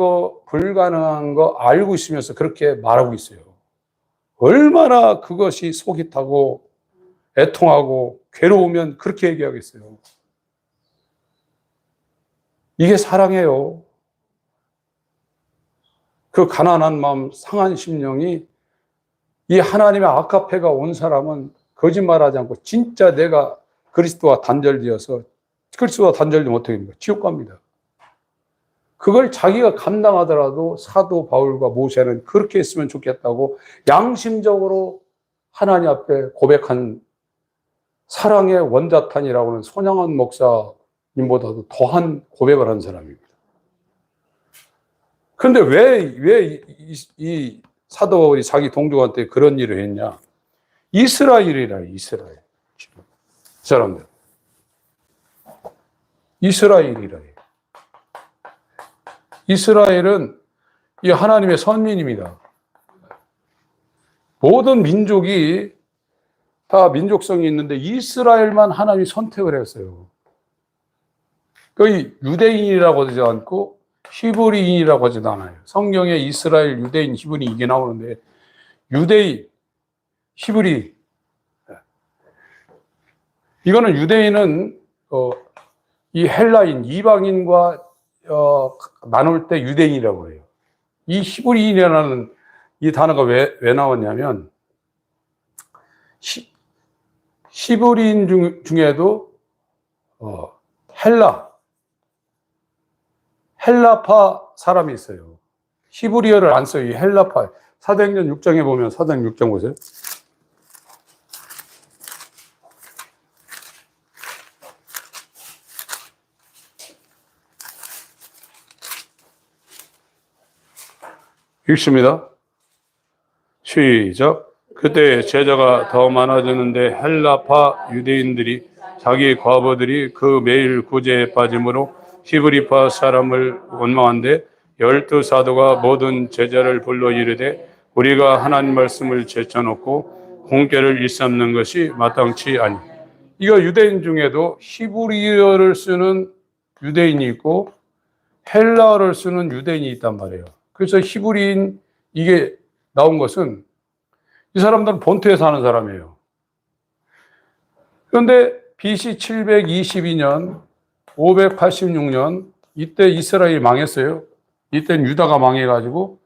거 알고 있으면서 그렇게 말하고 있어요. 얼마나 그것이 속이 타고 애통하고 괴로우면 그렇게 얘기하겠어요. 이게 사랑이에요. 그 가난한 마음, 상한 심령이, 이 하나님의 아카페가 온 사람은 거짓말하지 않고 진짜 내가 그리스도와 단절되어서, 그리스도와 단절되면 어떻게 됩니까? 지옥 갑니다. 그걸 자기가 감당하더라도 사도 바울과 모세는 그렇게 했으면 좋겠다고 양심적으로 하나님 앞에 고백한 사랑의 원자탄이라고 하는 손양한 목사님보다도 더한 고백을 한 사람입니다. 그런데 왜 이 사도 바울이 자기 동족한테 그런 일을 했냐? 이스라엘이라, 이스라엘. 이 사람들. 이스라엘이라. 이스라엘은 이 하나님의 선민입니다. 모든 민족이 다 민족성이 있는데 이스라엘만 하나님이 선택을 했어요. 거의 유대인이라고 하지 않고 히브리인이라고 하지도 않아요. 성경에 이스라엘, 유대인, 히브리인 이게 나오는데 유대인, 히브리, 이거는 유대인은 이 헬라인, 이방인과 나눌 때 유대인이라고 해요. 이 히브리인이라는 이 단어가 왜 나왔냐면 히브리인 중에도 헬라파 사람이 있어요. 히브리어를 안 써요. 이 헬라파. 사도행전 6장에 보면, 사도행전 6장 보세요. 읽습니다. 시작. 그때 제자가 더 많아졌는데 헬라파 유대인들이 자기 과부들이 그 매일 구제에 빠짐으로 히브리파 사람을 원망한데 12사도가 모든 제자를 불러 이르되 우리가 하나님 말씀을 제쳐놓고 공개를 일삼는 것이 마땅치 아니. 이거 유대인 중에도 히브리어를 쓰는 유대인이 있고 헬라어를 쓰는 유대인이 있단 말이에요. 그래서 히브리인 이게 나온 것은 이 사람들은 본토에 사는 사람이에요. 그런데 BC 722년, 586년 이때 이스라엘이 망했어요. 이때는 유다가 망해가지고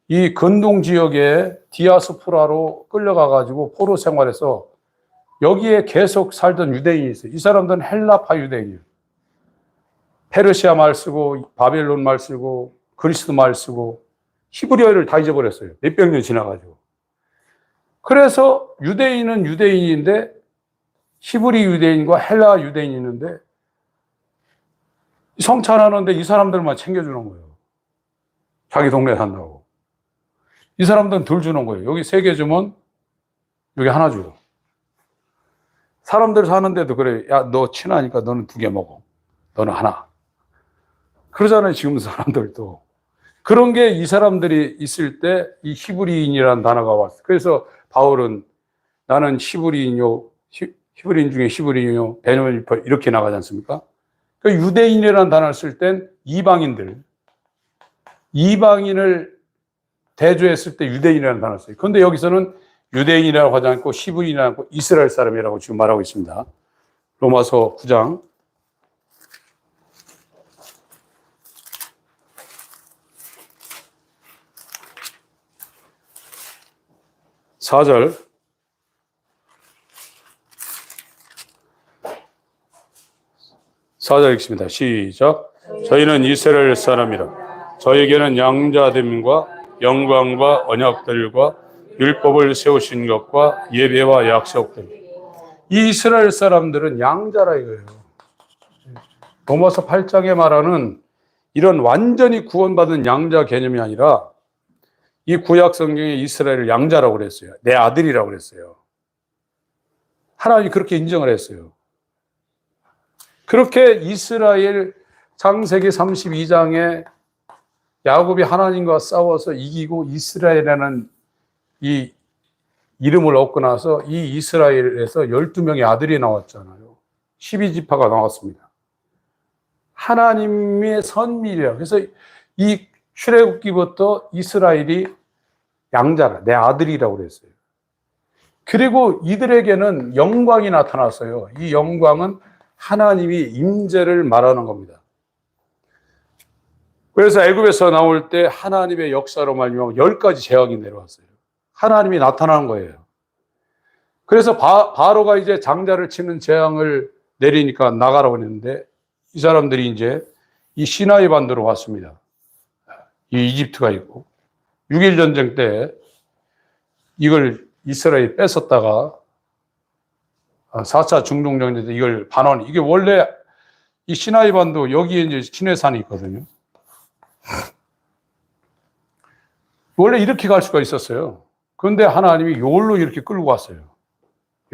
이 근동 지역에 디아스포라로 끌려가가지고 포로 생활해서 여기에 계속 살던 유대인이 있어요. 이 사람들은 헬라파 유대인이에요. 페르시아 말 쓰고 바벨론 말 쓰고 그리스 말 쓰고 히브리어를 다 잊어버렸어요. 몇백 년 지나가지고. 그래서 유대인은 유대인인데 히브리 유대인과 헬라 유대인이 있는데 성찬하는데 이 사람들만 챙겨주는 거예요. 자기 동네에 산다고. 이 사람들은 덜 주는 거예요. 여기 3개 주면 여기 하나 주고. 사람들 사는데도 그래. 야, 너 친하니까 너는 2개 먹어. 너는 하나. 그러잖아요. 지금 사람들도. 그런 게 이 사람들이 있을 때 이 히브리인이라는 단어가 왔어요. 그래서 바울은 나는 히브리인요, 히브리인 중에 히브리인요, 베냐민 지파 이렇게 나가지 않습니까? 그 유대인이라는 단어를 쓸 땐 이방인을 대조했을 때 유대인이라는 단어를 써요. 그런데 여기서는 유대인이라고 하지 않고 히브리인이라고 하고 이스라엘 사람이라고 지금 말하고 있습니다. 로마서 9장 4절. 읽습니다. 시작. 저희는 이스라엘 사람이라. 저에게는 양자됨과 영광과 언약들과 율법을 세우신 것과 예배와 약속들. 이 이스라엘 사람들은 양자라 이거예요. 로마서 8장에 말하는 이런 완전히 구원받은 양자 개념이 아니라 이 구약 성경에 이스라엘을 양자라고 그랬어요. 내 아들이라고 그랬어요. 하나님이 그렇게 인정을 했어요. 그렇게 이스라엘 창세기 32장에 야곱이 하나님과 싸워서 이기고 이스라엘이라는 이 이름을 얻고 나서 이 이스라엘에서 12명의 아들이 나왔잖아요. 12지파가 나왔습니다. 하나님의 선밀이라. 그래서 이 출애굽기부터 이스라엘이 양자라, 내 아들이라고 그랬어요. 그리고 이들에게는 영광이 나타났어요. 이 영광은 하나님이 임재를 말하는 겁니다. 그래서 애굽에서 나올 때 하나님의 역사로 말미암아 10가지 재앙이 내려왔어요. 하나님이 나타나는 거예요. 그래서 바로가 이제 장자를 치는 재앙을 내리니까 나가라고 했는데 이 사람들이 이제 이 시나이 반도로 왔습니다. 이 이집트가 있고 6.1 전쟁 때 이걸 이스라엘이 뺏었다가 4차 중동전쟁 때 이걸 반환, 이게 원래 이 시나이 반도 여기에 이제 시내산이 있거든요. 원래 이렇게 갈 수가 있었어요. 그런데 하나님이 요걸로 이렇게 끌고 왔어요.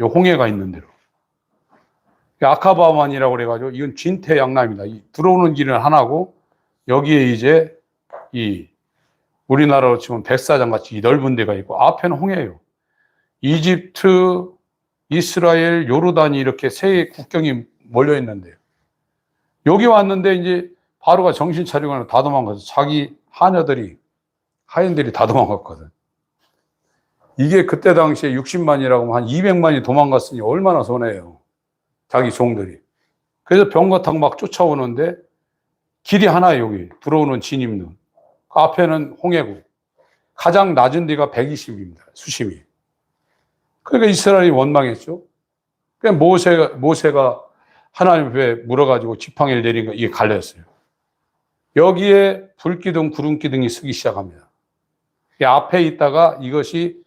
요 홍해가 있는 대로. 아카바만이라고 그래가지고 이건 진퇴양난입니다. 들어오는 길은 하나고 여기에 이제 이 우리나라로 치면 백사장 같이 이 넓은 데가 있고 앞에는 홍해예요. 이집트, 이스라엘, 요르단이 이렇게 세 국경이 몰려 있는데요. 여기 왔는데 이제 바로가 정신 차리고 다 도망가서 자기 하인들이 다 도망갔거든. 이게 그때 당시에 60만이라고 하면 한 200만이 도망갔으니 얼마나 손해예요. 자기 종들이. 그래서 병거 타고 막 쫓아오는데 길이 하나예요. 여기 들어오는 진입로. 그 앞에는 홍해고 가장 낮은 데가 120입니다. 수심이. 그러니까 이스라엘이 원망했죠. 그러니까 모세가 하나님 앞에 물어가지고 지팡이를 내린 거 이게 갈렸어요. 여기에 불기둥, 구름기둥이 서기 시작합니다. 이 앞에 있다가 이것이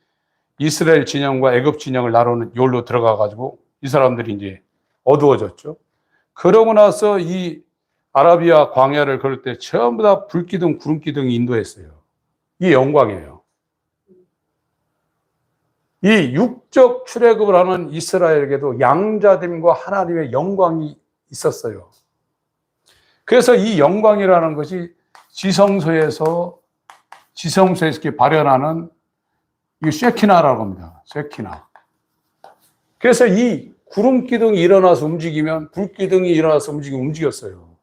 이스라엘 진영과 애굽 진영을 나누는 요로 들어가가지고 이 사람들이 이제 어두워졌죠. 그러고 나서 이 아라비아 광야를 걸을 때 전부 다 불기둥, 구름기둥이 인도했어요. 이 영광이에요. 이 육적 출애굽을 하는 이스라엘에게도 양자됨과 하나님의 영광이 있었어요. 그래서 이 영광이라는 것이 지성소에서 이렇게 발현하는 이 쉐키나라고 합니다. 쉐키나. 그래서 이 구름기둥이 일어나서 움직이면 불기둥이 일어나서 움직였어요.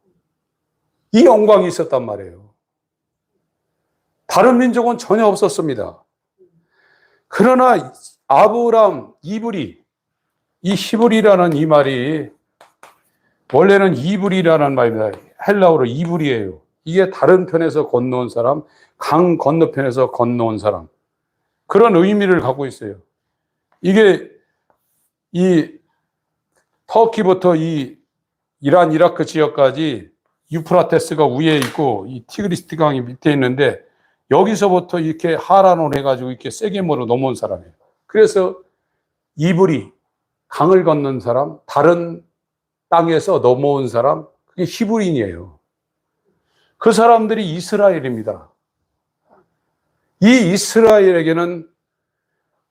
이 영광이 있었단 말이에요. 다른 민족은 전혀 없었습니다. 그러나 아브람, 이브리, 이 히브리라는 이 말이 원래는 이브리라는 말입니다. 헬라어로 이브리예요. 이게 다른 편에서 건너온 사람, 강 건너편에서 건너온 사람. 그런 의미를 갖고 있어요. 이게 이 터키부터 이 이란, 이라크 지역까지 유프라테스가 위에 있고 이 티그리스 강이 밑에 있는데 여기서부터 이렇게 하란을 해가지고 이렇게 세게 몰아 넘어온 사람이에요. 그래서 이브리, 강을 건넌 사람, 다른 땅에서 넘어온 사람, 그게 히브리인이에요. 그 사람들이 이스라엘입니다. 이 이스라엘에게는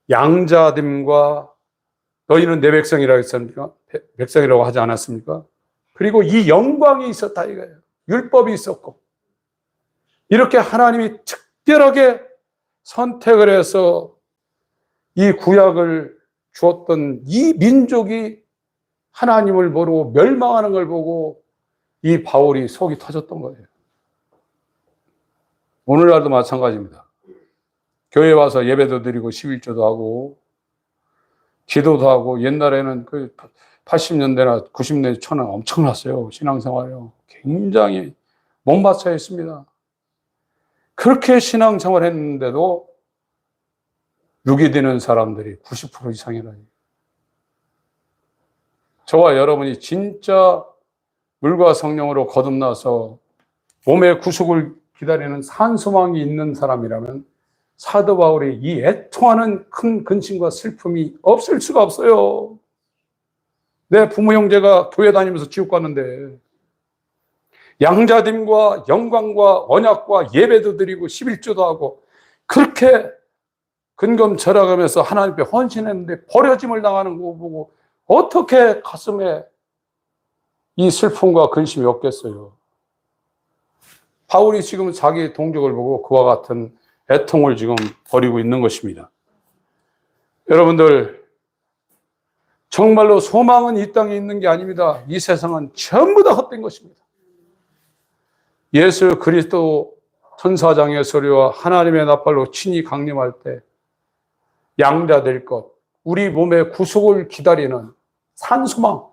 양자됨과 너희는 내 백성이라고 했습니까? 백성이라고 하지 않았습니까? 그리고 이 영광이 있었다 이거예요. 율법이 있었고 이렇게 하나님이 특별하게 선택을 해서 이 구약을 주었던 이 민족이 하나님을 모르고 멸망하는 걸 보고 이 바울이 속이 터졌던 거예요. 오늘날도 마찬가지입니다. 교회 와서 예배도 드리고 11조도 하고 기도도 하고 옛날에는 그 80년대나 90년대 초는 엄청났어요. 신앙생활이요. 굉장히 몸바쳐 했습니다. 그렇게 신앙생활 했는데도 유기되는 사람들이 90% 이상이라니. 저와 여러분이 진짜 물과 성령으로 거듭나서 몸의 구속을 기다리는 산소망이 있는 사람이라면 사도 바울이 이 애통하는 큰 근심과 슬픔이 없을 수가 없어요. 내 부모 형제가 교회 다니면서 지옥 갔는데 양자됨과 영광과 언약과 예배도 드리고 11조도 하고 그렇게 근검절약하면서 하나님 앞에 헌신했는데 버려짐을 당하는 거 보고 어떻게 가슴에 이 슬픔과 근심이 없겠어요. 바울이 지금 자기 동족을 보고 그와 같은 애통을 지금 벌이고 있는 것입니다. 여러분들, 정말로 소망은 이 땅에 있는 게 아닙니다. 이 세상은 전부 다 헛된 것입니다. 예수 그리스도 천사장의 소리와 하나님의 나팔로 친히 강림할 때 양자될 것, 우리 몸의 구속을 기다리는 산소망.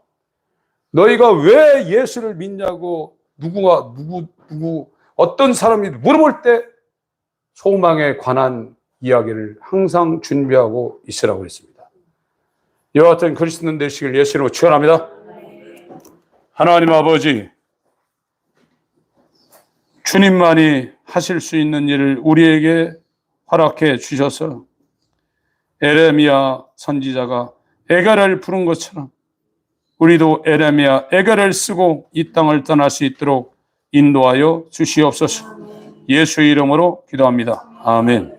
너희가 왜 예수를 믿냐고 어떤 사람이 물어볼 때 소망에 관한 이야기를 항상 준비하고 있으라고 했습니다. 이와 같은 그리스도인 되시길 예수님으로 축원합니다. 하나님 아버지, 주님만이 하실 수 있는 일을 우리에게 허락해 주셔서 에레미야 선지자가 애가를 부른 것처럼 우리도 에레미야 애가를 쓰고 이 땅을 떠날 수 있도록 인도하여 주시옵소서. 예수의 이름으로 기도합니다. 아멘.